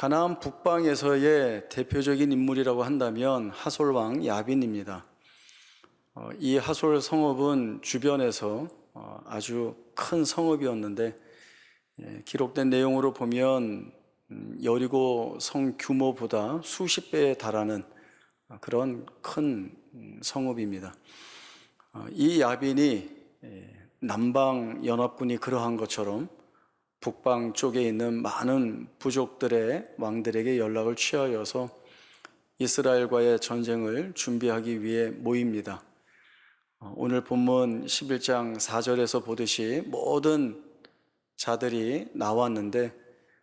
가나안 북방에서의 대표적인 인물이라고 한다면 하솔 왕 야빈입니다. 이 하솔 성읍은 주변에서 아주 큰 성읍이었는데 기록된 내용으로 보면 여리고 성 규모보다 수십 배에 달하는 그런 큰 성읍입니다. 이 야빈이 남방 연합군이 그러한 것처럼 북방 쪽에 있는 많은 부족들의 왕들에게 연락을 취하여서 이스라엘과의 전쟁을 준비하기 위해 모입니다. 오늘 본문 11장 4절에서 보듯이 모든 자들이 나왔는데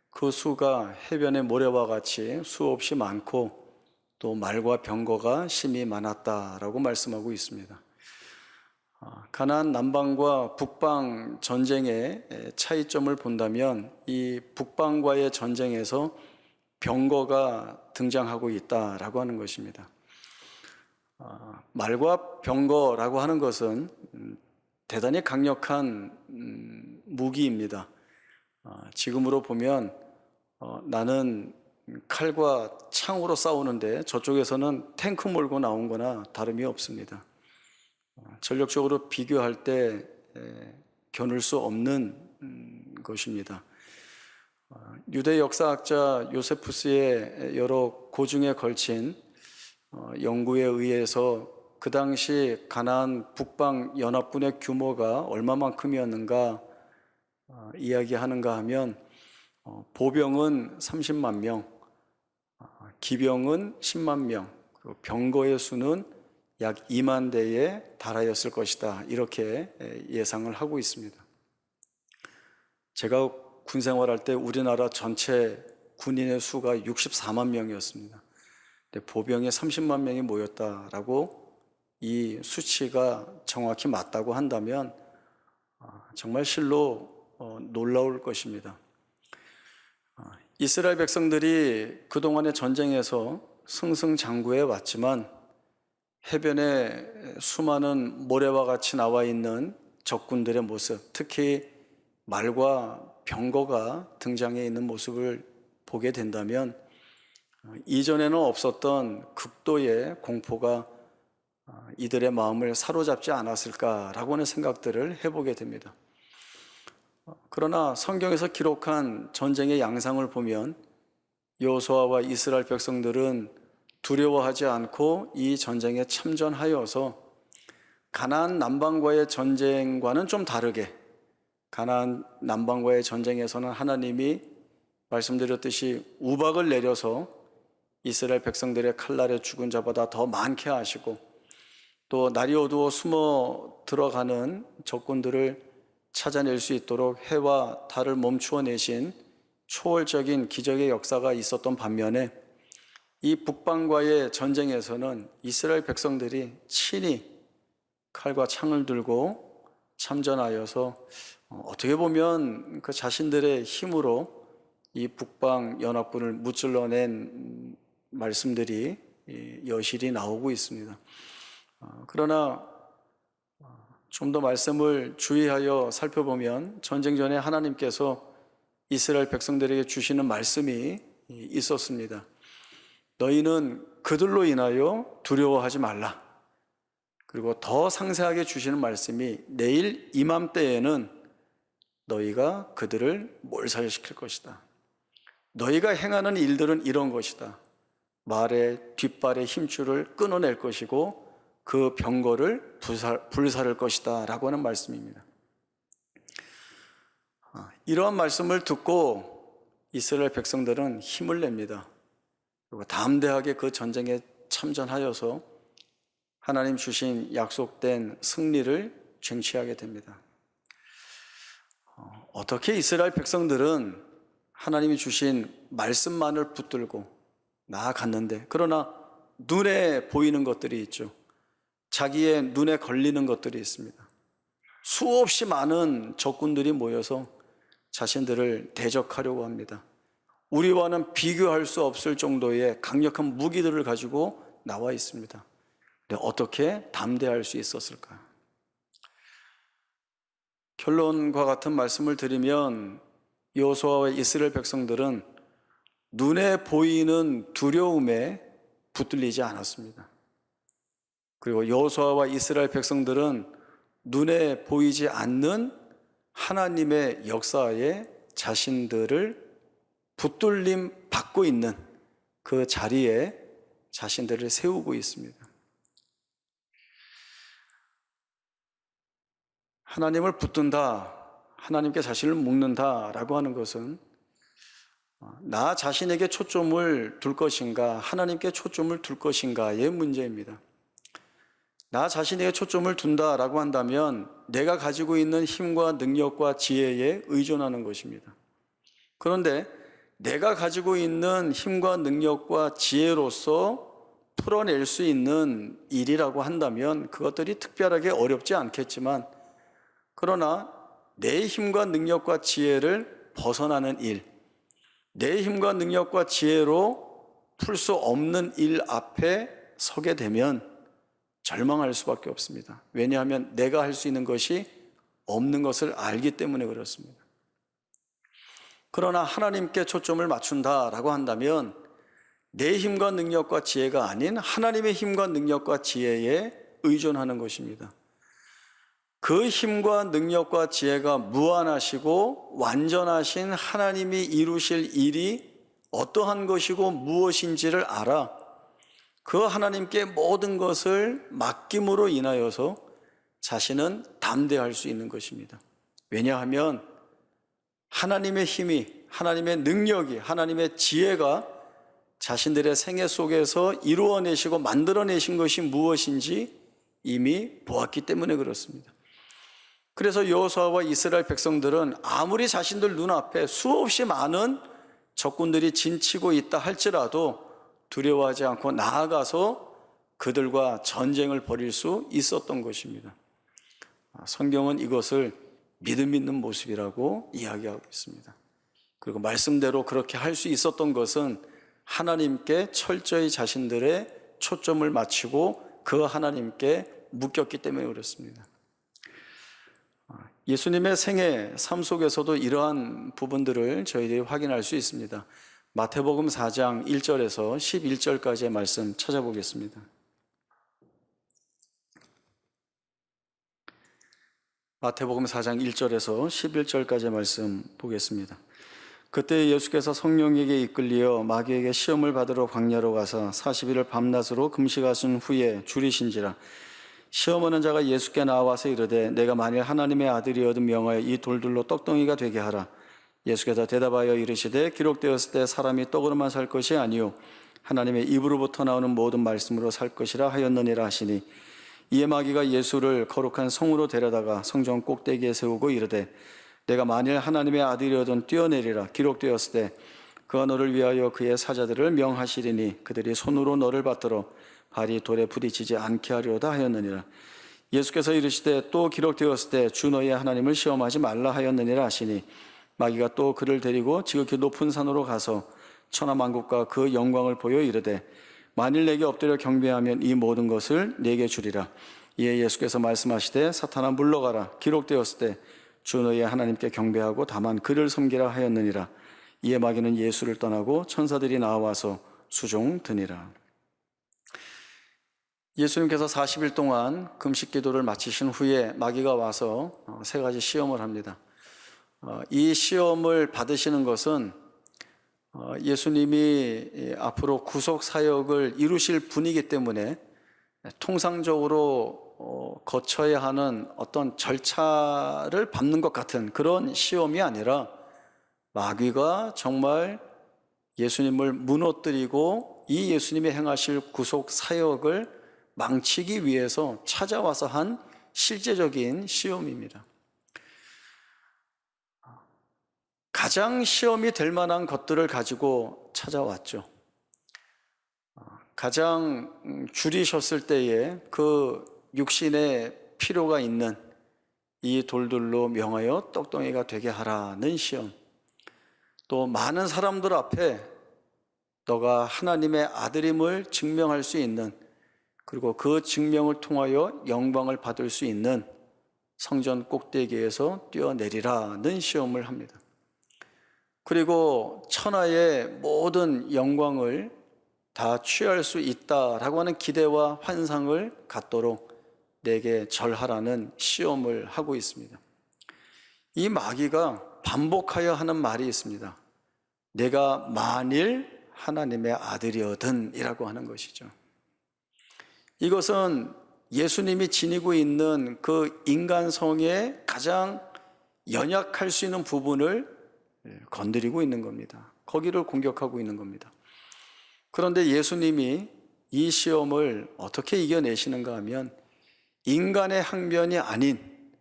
그 수가 해변의 모래와 같이 수없이 많고 또 말과 병거가 심히 많았다라고 말씀하고 있습니다. 가나안 남방과 북방 전쟁의 차이점을 본다면 이 북방과의 전쟁에서 병거가 등장하고 있다라고 하는 것입니다. 말과 병거라고 하는 것은 대단히 강력한 무기입니다. 지금으로 보면 나는 칼과 창으로 싸우는데 저쪽에서는 탱크 몰고 나온 거나 다름이 없습니다. 전력적으로 비교할 때 겨눌 수 없는 것입니다. 유대 역사학자 요세푸스의 여러 고증에 걸친 연구에 의해서 그 당시 가나안 북방 연합군의 규모가 얼마만큼이었는가 이야기하는가 하면 보병은 30만 명, 기병은 10만 명, 그리고 병거의 수는 약 2만 대에 달하였을 것이다. 이렇게 예상을 하고 있습니다. 제가 군 생활할 때 우리나라 전체 군인의 수가 64만 명이었습니다. 근데 보병이 30만 명이 모였다라고 이 수치가 정확히 맞다고 한다면 정말 실로 놀라울 것입니다. 이스라엘 백성들이 그동안의 전쟁에서 승승장구해 왔지만 해변에 수많은 모래와 같이 나와 있는 적군들의 모습, 특히 말과 병거가 등장해 있는 모습을 보게 된다면 이전에는 없었던 극도의 공포가 이들의 마음을 사로잡지 않았을까라고 하는 생각들을 해보게 됩니다. 그러나 성경에서 기록한 전쟁의 양상을 보면 여호수아와 이스라엘 백성들은 두려워하지 않고 이 전쟁에 참전하여서 가나안 남방과의 전쟁과는 좀 다르게 가나안 남방과의 전쟁에서는 하나님이 말씀드렸듯이 우박을 내려서 이스라엘 백성들의 칼날에 죽은 자보다 더 많게 하시고 또 날이 어두워 숨어 들어가는 적군들을 찾아낼 수 있도록 해와 달을 멈추어 내신 초월적인 기적의 역사가 있었던 반면에 이 북방과의 전쟁에서는 이스라엘 백성들이 친히 칼과 창을 들고 참전하여서 어떻게 보면 그 자신들의 힘으로 이 북방 연합군을 무찔러낸 말씀들이 여실히 나오고 있습니다. 그러나 좀 더 말씀을 주의하여 살펴보면 전쟁 전에 하나님께서 이스라엘 백성들에게 주시는 말씀이 있었습니다. 너희는 그들로 인하여 두려워하지 말라. 그리고 더 상세하게 주시는 말씀이 내일 이맘때에는 너희가 그들을 몰살시킬 것이다. 너희가 행하는 일들은 이런 것이다. 말의 뒷발의 힘줄을 끊어낼 것이고 그 병거를 불사를 것이다 라고 하는 말씀입니다. 이러한 말씀을 듣고 이스라엘 백성들은 힘을 냅니다. 그리고 담대하게 그 전쟁에 참전하여서 하나님 주신 약속된 승리를 쟁취하게 됩니다. 어떻게 이스라엘 백성들은 하나님이 주신 말씀만을 붙들고 나아갔는데 그러나 눈에 보이는 것들이 있죠. 자기의 눈에 걸리는 것들이 있습니다. 수없이 많은 적군들이 모여서 자신들을 대적하려고 합니다. 우리와는 비교할 수 없을 정도의 강력한 무기들을 가지고 나와 있습니다. 근데 어떻게 담대할 수 있었을까? 결론과 같은 말씀을 드리면 여호수아와 이스라엘 백성들은 눈에 보이는 두려움에 붙들리지 않았습니다. 그리고 여호수아와 이스라엘 백성들은 눈에 보이지 않는 하나님의 역사에 자신들을 붙들림 받고 있는 그 자리에 자신들을 세우고 있습니다. 하나님을 붙든다, 하나님께 자신을 묶는다라고 하는 것은 나 자신에게 초점을 둘 것인가, 하나님께 초점을 둘 것인가의 문제입니다. 나 자신에게 초점을 둔다라고 한다면 내가 가지고 있는 힘과 능력과 지혜에 의존하는 것입니다. 그런데 내가 가지고 있는 힘과 능력과 지혜로서 풀어낼 수 있는 일이라고 한다면 그것들이 특별하게 어렵지 않겠지만, 그러나 내 힘과 능력과 지혜를 벗어나는 일, 내 힘과 능력과 지혜로 풀 수 없는 일 앞에 서게 되면 절망할 수밖에 없습니다. 왜냐하면 내가 할 수 있는 것이 없는 것을 알기 때문에 그렇습니다. 그러나 하나님께 초점을 맞춘다라고 한다면 내 힘과 능력과 지혜가 아닌 하나님의 힘과 능력과 지혜에 의존하는 것입니다. 그 힘과 능력과 지혜가 무한하시고 완전하신 하나님이 이루실 일이 어떠한 것이고 무엇인지를 알아 그 하나님께 모든 것을 맡김으로 인하여서 자신은 담대할 수 있는 것입니다. 왜냐하면 하나님의 힘이, 하나님의 능력이, 하나님의 지혜가 자신들의 생애 속에서 이루어내시고 만들어내신 것이 무엇인지 이미 보았기 때문에 그렇습니다. 그래서 여호수아와 이스라엘 백성들은 아무리 자신들 눈앞에 수없이 많은 적군들이 진치고 있다 할지라도 두려워하지 않고 나아가서 그들과 전쟁을 벌일 수 있었던 것입니다. 성경은 이것을 믿음 있는 모습이라고 이야기하고 있습니다. 그리고 말씀대로 그렇게 할 수 있었던 것은 하나님께 철저히 자신들의 초점을 맞추고 그 하나님께 묶였기 때문에 그렇습니다. 예수님의 생애, 삶 속에서도 이러한 부분들을 저희들이 확인할 수 있습니다. 마태복음 4장 1절에서 11절까지의 말씀 찾아보겠습니다. 마태복음 4장 1절에서 11절까지의 말씀 보겠습니다. 그때 예수께서 성령에게 이끌리어 마귀에게 시험을 받으러 광야로 가서 40일을 밤낮으로 금식하신 후에 줄이신지라. 시험하는 자가 예수께 나와서 이르되 내가 만일 하나님의 아들이어든 명하여 이 돌들로 떡덩이가 되게 하라. 예수께서 대답하여 이르시되 기록되었을 때 사람이 떡으로만 살 것이 아니요 하나님의 입으로부터 나오는 모든 말씀으로 살 것이라 하였느니라 하시니, 이에 마귀가 예수를 거룩한 성으로 데려다가 성전 꼭대기에 세우고 이르되 내가 만일 하나님의 아들이어든 뛰어내리라. 기록되었을 때 그가 너를 위하여 그의 사자들을 명하시리니 그들이 손으로 너를 받들어 발이 돌에 부딪히지 않게 하려다 하였느니라. 예수께서 이르시되 또 기록되었을 때 주 너희의 하나님을 시험하지 말라 하였느니라 하시니, 마귀가 또 그를 데리고 지극히 높은 산으로 가서 천하만국과 그 영광을 보여 이르되 만일 내게 엎드려 경배하면 이 모든 것을 내게 주리라. 이에 예수께서 말씀하시되 사탄아 물러가라. 기록되었을 때 주 너희의 하나님께 경배하고 다만 그를 섬기라 하였느니라. 이에 마귀는 예수를 떠나고 천사들이 나와서 수종드니라. 예수님께서 40일 동안 금식 기도를 마치신 후에 마귀가 와서 세 가지 시험을 합니다. 이 시험을 받으시는 것은 예수님이 앞으로 구속 사역을 이루실 분이기 때문에 통상적으로 거쳐야 하는 어떤 절차를 밟는 것 같은 그런 시험이 아니라 마귀가 정말 예수님을 무너뜨리고 이 예수님이 행하실 구속 사역을 망치기 위해서 찾아와서 한 실제적인 시험입니다. 가장 시험이 될 만한 것들을 가지고 찾아왔죠. 가장 줄이셨을 때에 그 육신의 필요가 있는 이 돌들로 명하여 떡덩이가 되게 하라는 시험, 또 많은 사람들 앞에 너가 하나님의 아들임을 증명할 수 있는, 그리고 그 증명을 통하여 영광을 받을 수 있는 성전 꼭대기에서 뛰어내리라는 시험을 합니다. 그리고 천하의 모든 영광을 다 취할 수 있다라고 하는 기대와 환상을 갖도록 내게 절하라는 시험을 하고 있습니다. 이 마귀가 반복하여 하는 말이 있습니다. 내가 만일 하나님의 아들이거든 이라고 하는 것이죠. 이것은 예수님이 지니고 있는 그 인간성의 가장 연약할 수 있는 부분을 건드리고 있는 겁니다. 거기를 공격하고 있는 겁니다. 그런데 예수님이 이 시험을 어떻게 이겨내시는가 하면 인간의 항변이 아닌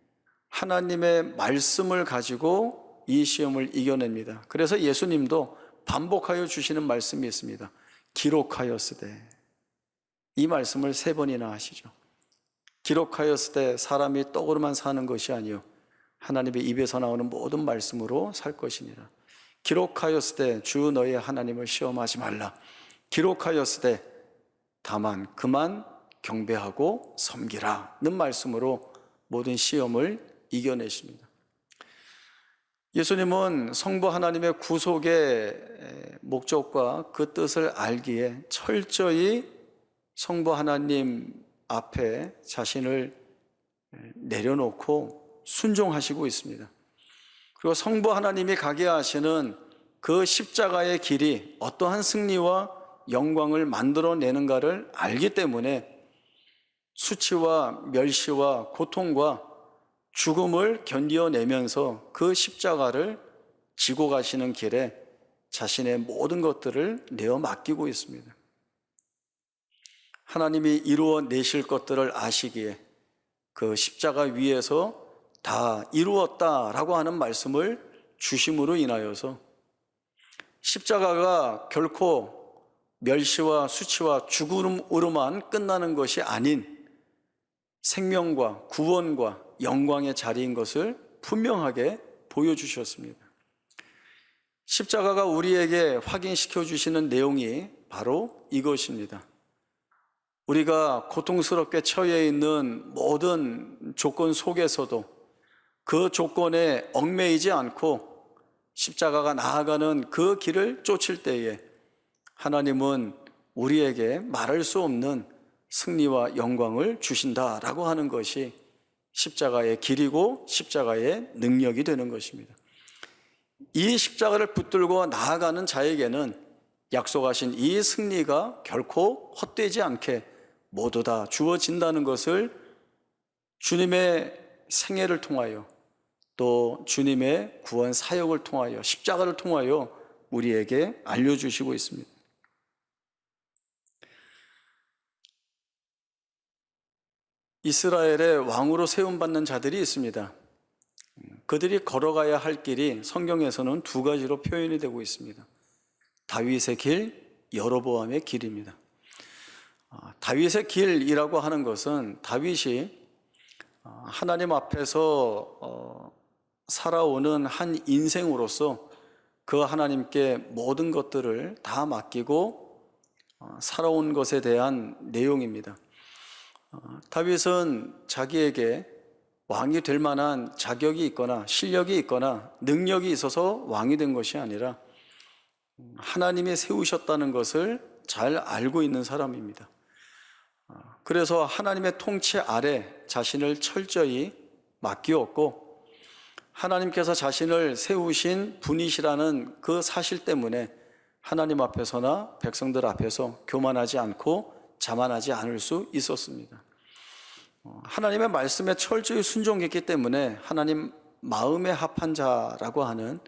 하나님의 말씀을 가지고 이 시험을 이겨냅니다. 그래서 예수님도 반복하여 주시는 말씀이 있습니다. 기록하였으되, 이 말씀을 3번이나 하시죠. 기록하였으되 사람이 떡으로만 사는 것이 아니요 하나님의 입에서 나오는 모든 말씀으로 살 것이니라. 기록하였으되 주 너의 하나님을 시험하지 말라. 기록하였으되 다만 그만 경배하고 섬기라는 말씀으로 모든 시험을 이겨내십니다. 예수님은 성부 하나님의 구속의 목적과 그 뜻을 알기에 철저히 성부 하나님 앞에 자신을 내려놓고 순종하시고 있습니다. 그리고 성부 하나님이 가게 하시는 그 십자가의 길이 어떠한 승리와 영광을 만들어내는가를 알기 때문에 수치와 멸시와 고통과 죽음을 견디어내면서 그 십자가를 지고 가시는 길에 자신의 모든 것들을 내어 맡기고 있습니다. 하나님이 이루어내실 것들을 아시기에 그 십자가 위에서 다 이루었다라고 하는 말씀을 주심으로 인하여서 십자가가 결코 멸시와 수치와 죽음으로만 끝나는 것이 아닌 생명과 구원과 영광의 자리인 것을 분명하게 보여주셨습니다. 십자가가 우리에게 확인시켜 주시는 내용이 바로 이것입니다. 우리가 고통스럽게 처해 있는 모든 조건 속에서도 그 조건에 얽매이지 않고 십자가가 나아가는 그 길을 쫓을 때에 하나님은 우리에게 말할 수 없는 승리와 영광을 주신다라고 하는 것이 십자가의 길이고 십자가의 능력이 되는 것입니다. 이 십자가를 붙들고 나아가는 자에게는 약속하신 이 승리가 결코 헛되지 않게 모두 다 주어진다는 것을 주님의 생애를 통하여 또 주님의 구원 사역을 통하여 십자가를 통하여 우리에게 알려주시고 있습니다. 이스라엘의 왕으로 세움받는 자들이 있습니다. 그들이 걸어가야 할 길이 성경에서는 2가지로 표현이 되고 있습니다. 다윗의 길, 여로보암의 길입니다. 다윗의 길이라고 하는 것은 다윗이 하나님 앞에서 살아오는 한 인생으로서 그 하나님께 모든 것들을 다 맡기고 살아온 것에 대한 내용입니다. 다윗은 자기에게 왕이 될 만한 자격이 있거나 실력이 있거나 능력이 있어서 왕이 된 것이 아니라 하나님이 세우셨다는 것을 잘 알고 있는 사람입니다. 그래서 하나님의 통치 아래 자신을 철저히 맡기었고 하나님께서 자신을 세우신 분이시라는 그 사실 때문에 하나님 앞에서나 백성들 앞에서 교만하지 않고 자만하지 않을 수 있었습니다. 하나님의 말씀에 철저히 순종했기 때문에 하나님 마음에 합한 자라고 하는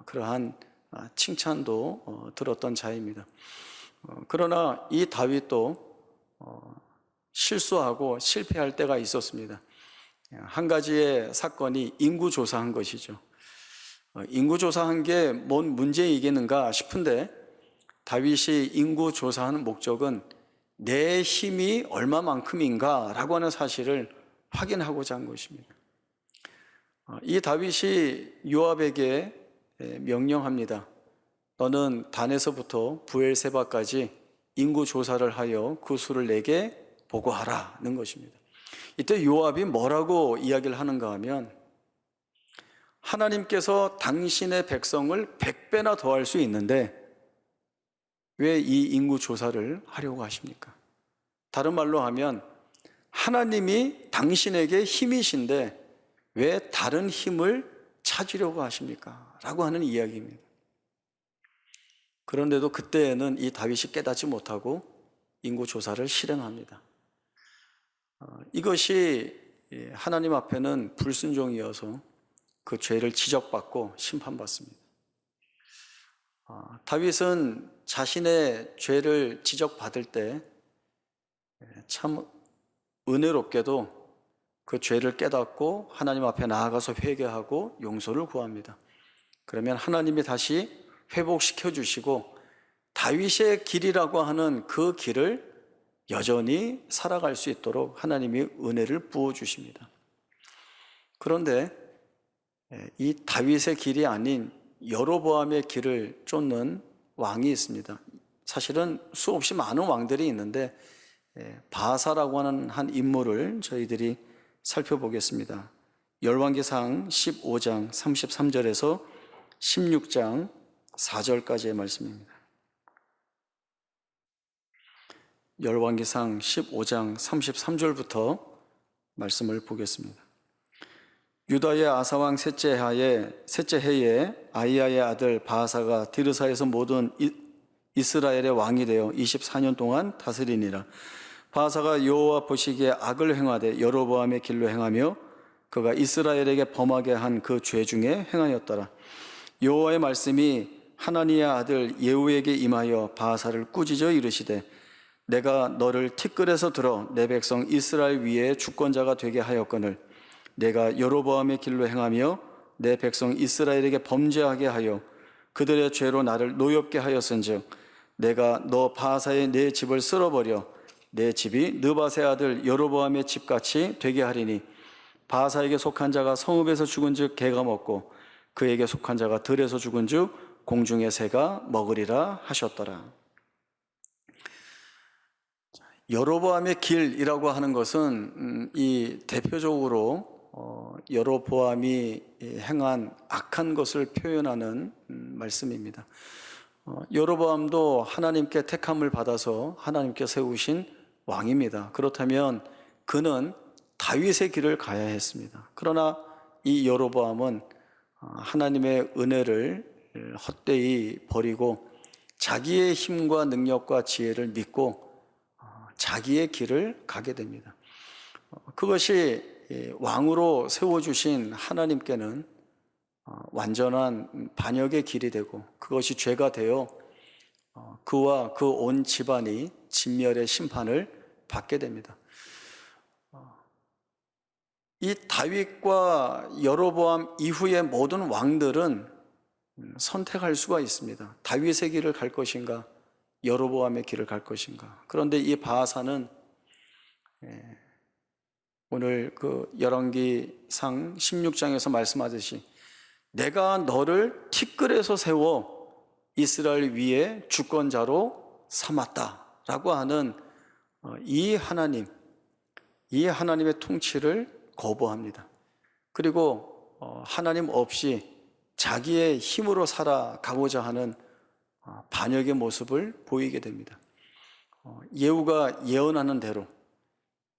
그러한 칭찬도 들었던 자입니다. 그러나 이 다윗도 실수하고 실패할 때가 있었습니다. 한 가지의 사건이 인구조사한 것이죠. 인구조사한 게 뭔 문제이겠는가 싶은데 다윗이 인구조사하는 목적은 내 힘이 얼마만큼인가 라고 하는 사실을 확인하고자 한 것입니다. 이 다윗이 요압에게 명령합니다. 너는 단에서부터 브엘세바까지 인구조사를 하여 그 수를 내게 보고하라는 것입니다. 이때 요압이 뭐라고 이야기를 하는가 하면 하나님께서 당신의 백성을 100배나 더할 수 있는데 왜 이 인구 조사를 하려고 하십니까? 다른 말로 하면 하나님이 당신에게 힘이신데 왜 다른 힘을 찾으려고 하십니까? 라고 하는 이야기입니다. 그런데도 그때에는 이 다윗이 깨닫지 못하고 인구 조사를 실행합니다. 이것이 하나님 앞에는 불순종이어서 그 죄를 지적받고 심판받습니다. 다윗은 자신의 죄를 지적받을 때 참 은혜롭게도 그 죄를 깨닫고 하나님 앞에 나아가서 회개하고 용서를 구합니다. 그러면 하나님이 다시 회복시켜 주시고 다윗의 길이라고 하는 그 길을 여전히 살아갈 수 있도록 하나님이 은혜를 부어 주십니다. 그런데 이 다윗의 길이 아닌 여로보암의 길을 쫓는 왕이 있습니다. 사실은 수없이 많은 왕들이 있는데 바아사라고 하는 한 인물을 저희들이 살펴보겠습니다. 열왕기상 15장 33절에서 16장 4절까지의 말씀입니다. 열왕기상 15장 33절부터 말씀을 보겠습니다. 유다의 아사왕 셋째 해에 아이야의 아들 바아사가 디르사에서 모든 이스라엘의 왕이 되어 24년 동안 다스리니라. 바아사가 여호와 보시기에 악을 행하되 여로보암의 길로 행하며 그가 이스라엘에게 범하게 한 그 죄 중에 행하였더라. 여호와의 말씀이 하나니의 아들 예후에게 임하여 바아사를 꾸짖어 이르시되 내가 너를 티끌에서 들어 내 백성 이스라엘 위에 주권자가 되게 하였거늘 내가 여로보암의 길로 행하며 내 백성 이스라엘에게 범죄하게 하여 그들의 죄로 나를 노엽게 하였은즉 내가 너 바아사의 내 집을 쓸어버려 내 집이 느밧의 아들 여로보암의 집같이 되게 하리니 바아사에게 속한 자가 성읍에서 죽은즉 개가 먹고 그에게 속한 자가 들에서 죽은즉 공중의 새가 먹으리라 하셨더라. 여로보암의 길이라고 하는 것은 이 대표적으로 여로보암이 행한 악한 것을 표현하는 말씀입니다. 여로보암도 하나님께 택함을 받아서 하나님께 세우신 왕입니다. 그렇다면 그는 다윗의 길을 가야 했습니다. 그러나 이 여로보암은 하나님의 은혜를 헛되이 버리고 자기의 힘과 능력과 지혜를 믿고 자기의 길을 가게 됩니다. 그것이 왕으로 세워주신 하나님께는 완전한 반역의 길이 되고 그것이 죄가 되어 그와 그 온 집안이 진멸의 심판을 받게 됩니다. 이 다윗과 여로보암 이후의 모든 왕들은 선택할 수가 있습니다. 다윗의 길을 갈 것인가 여로보암의 길을 갈 것인가. 그런데 이 바아사는 오늘 그 열왕기상 16장에서 말씀하듯이 내가 너를 티끌에서 세워 이스라엘 위에 주권자로 삼았다라고 하는 이 하나님의 통치를 거부합니다. 그리고 하나님 없이 자기의 힘으로 살아가고자 하는 반역의 모습을 보이게 됩니다. 예후가 예언하는 대로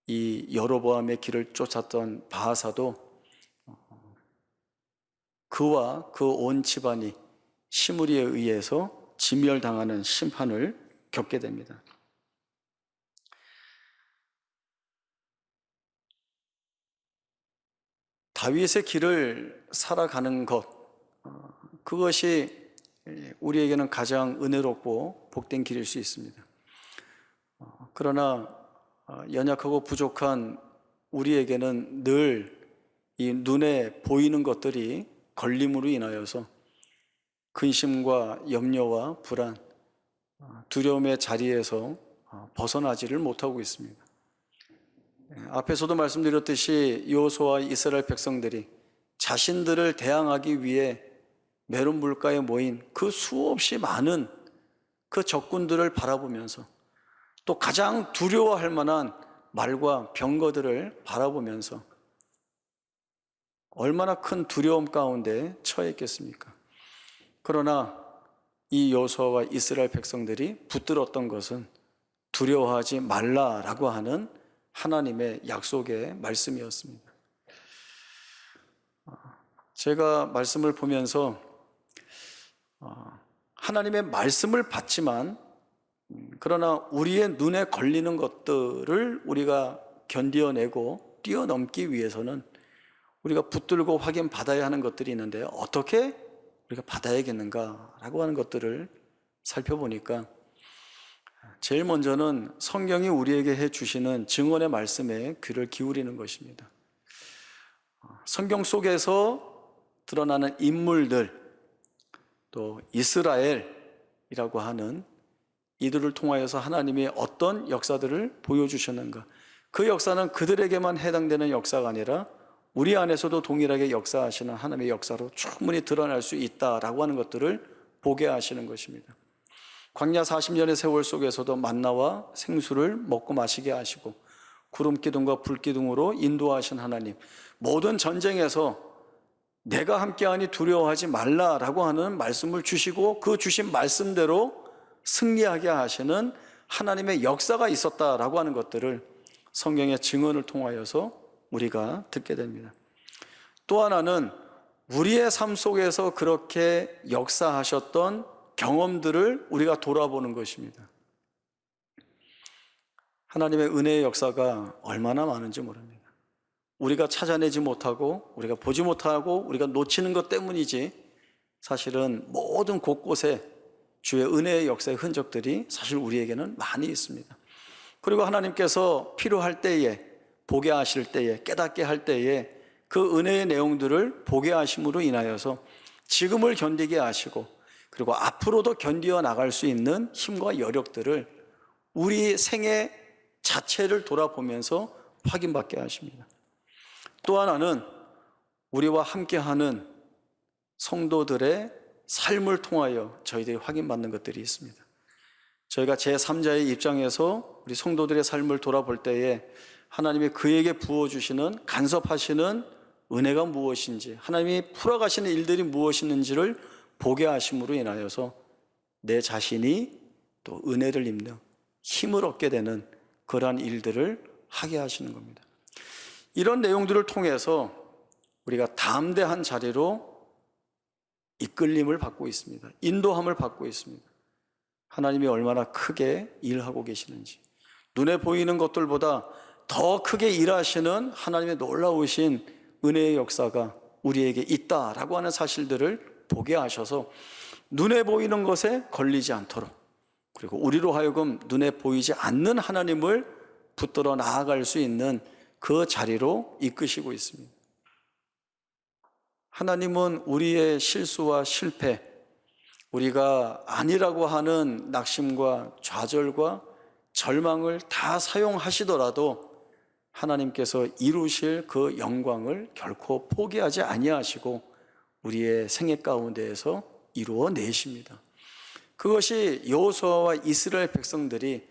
이 여로보암의 길을 쫓았던 바아사도 그와 그 온 집안이 시므리에 의해서 진멸당하는 심판을 겪게 됩니다. 다윗의 길을 살아가는 것, 그것이 우리에게는 가장 은혜롭고 복된 길일 수 있습니다. 그러나 연약하고 부족한 우리에게는 늘 이 눈에 보이는 것들이 걸림으로 인하여서 근심과 염려와 불안, 두려움의 자리에서 벗어나지를 못하고 있습니다. 앞에서도 말씀드렸듯이 여호수아와 이스라엘 백성들이 자신들을 대항하기 위해 메론 물가에 모인 그 수없이 많은 그 적군들을 바라보면서 또 가장 두려워할 만한 말과 병거들을 바라보면서 얼마나 큰 두려움 가운데 처했겠습니까? 그러나 이 여호수아와 이스라엘 백성들이 붙들었던 것은 두려워하지 말라라고 하는 하나님의 약속의 말씀이었습니다. 제가 말씀을 보면서 하나님의 말씀을 받지만 그러나 우리의 눈에 걸리는 것들을 우리가 견뎌내고 뛰어넘기 위해서는 우리가 붙들고 확인받아야 하는 것들이 있는데 어떻게 우리가 받아야겠는가라고 하는 것들을 살펴보니까 제일 먼저는 성경이 우리에게 해주시는 증언의 말씀에 귀를 기울이는 것입니다. 성경 속에서 드러나는 인물들, 또 이스라엘이라고 하는 이들을 통하여서 하나님이 어떤 역사들을 보여주셨는가, 그 역사는 그들에게만 해당되는 역사가 아니라 우리 안에서도 동일하게 역사하시는 하나님의 역사로 충분히 드러날 수 있다라고 하는 것들을 보게 하시는 것입니다. 광야 40년의 세월 속에서도 만나와 생수를 먹고 마시게 하시고 구름기둥과 불기둥으로 인도하신 하나님, 모든 전쟁에서 내가 함께하니 두려워하지 말라라고 하는 말씀을 주시고 그 주신 말씀대로 승리하게 하시는 하나님의 역사가 있었다라고 하는 것들을 성경의 증언을 통하여서 우리가 듣게 됩니다. 또 하나는 우리의 삶 속에서 그렇게 역사하셨던 경험들을 우리가 돌아보는 것입니다. 하나님의 은혜의 역사가 얼마나 많은지 모릅니다. 우리가 찾아내지 못하고 우리가 보지 못하고 우리가 놓치는 것 때문이지 사실은 모든 곳곳에 주의 은혜의 역사의 흔적들이 사실 우리에게는 많이 있습니다. 그리고 하나님께서 필요할 때에, 보게 하실 때에, 깨닫게 할 때에 그 은혜의 내용들을 보게 하심으로 인하여서 지금을 견디게 하시고 그리고 앞으로도 견디어 나갈 수 있는 힘과 여력들을 우리 생애 자체를 돌아보면서 확인받게 하십니다. 또 하나는 우리와 함께하는 성도들의 삶을 통하여 저희들이 확인받는 것들이 있습니다. 저희가 제3자의 입장에서 우리 성도들의 삶을 돌아볼 때에 하나님이 그에게 부어주시는, 간섭하시는 은혜가 무엇인지, 하나님이 풀어가시는 일들이 무엇인지를 보게 하심으로 인하여서 내 자신이 또 은혜를 입는 힘을 얻게 되는 그러한 일들을 하게 하시는 겁니다. 이런 내용들을 통해서 우리가 담대한 자리로 이끌림을 받고 있습니다. 인도함을 받고 있습니다. 하나님이 얼마나 크게 일하고 계시는지, 눈에 보이는 것들보다 더 크게 일하시는 하나님의 놀라우신 은혜의 역사가 우리에게 있다라고 하는 사실들을 보게 하셔서 눈에 보이는 것에 걸리지 않도록, 그리고 우리로 하여금 눈에 보이지 않는 하나님을 붙들어 나아갈 수 있는 그 자리로 이끄시고 있습니다. 하나님은 우리의 실수와 실패, 우리가 아니라고 하는 낙심과 좌절과 절망을 다 사용하시더라도 하나님께서 이루실 그 영광을 결코 포기하지 아니하시고 우리의 생애 가운데에서 이루어내십니다. 그것이 여호수아와 이스라엘 백성들이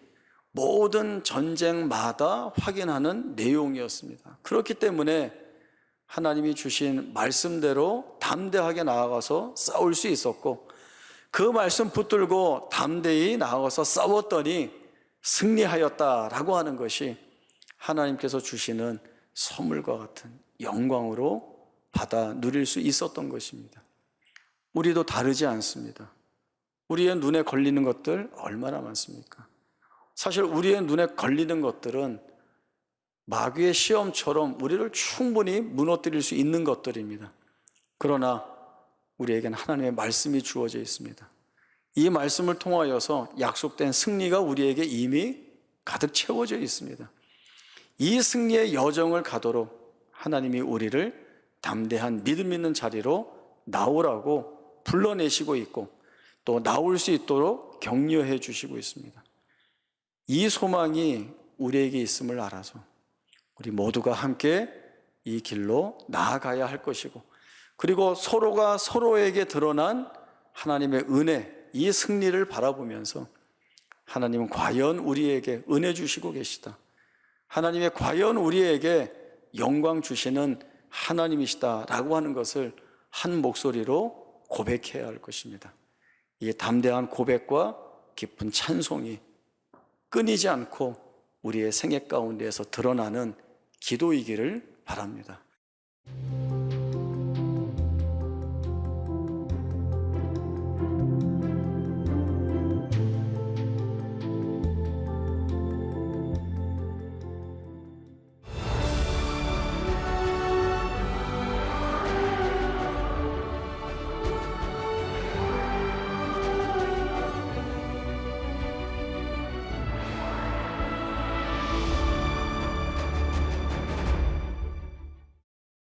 모든 전쟁마다 확인하는 내용이었습니다. 그렇기 때문에 하나님이 주신 말씀대로 담대하게 나아가서 싸울 수 있었고, 그 말씀 붙들고 담대히 나아가서 싸웠더니 승리하였다라고 하는 것이 하나님께서 주시는 선물과 같은 영광으로 받아 누릴 수 있었던 것입니다. 우리도 다르지 않습니다. 우리의 눈에 걸리는 것들 얼마나 많습니까? 사실 우리의 눈에 걸리는 것들은 마귀의 시험처럼 우리를 충분히 무너뜨릴 수 있는 것들입니다. 그러나 우리에게는 하나님의 말씀이 주어져 있습니다. 이 말씀을 통하여서 약속된 승리가 우리에게 이미 가득 채워져 있습니다. 이 승리의 여정을 가도록 하나님이 우리를 담대한 믿음 있는 자리로 나오라고 불러내시고 있고 또 나올 수 있도록 격려해 주시고 있습니다. 이 소망이 우리에게 있음을 알아서 우리 모두가 함께 이 길로 나아가야 할 것이고, 그리고 서로가 서로에게 드러난 하나님의 은혜, 이 승리를 바라보면서 하나님은 과연 우리에게 은혜 주시고 계시다, 하나님의 과연 우리에게 영광 주시는 하나님이시다라고 하는 것을 한 목소리로 고백해야 할 것입니다. 이 담대한 고백과 깊은 찬송이 끊이지 않고 우리의 생애 가운데에서 드러나는 기도이기를 바랍니다.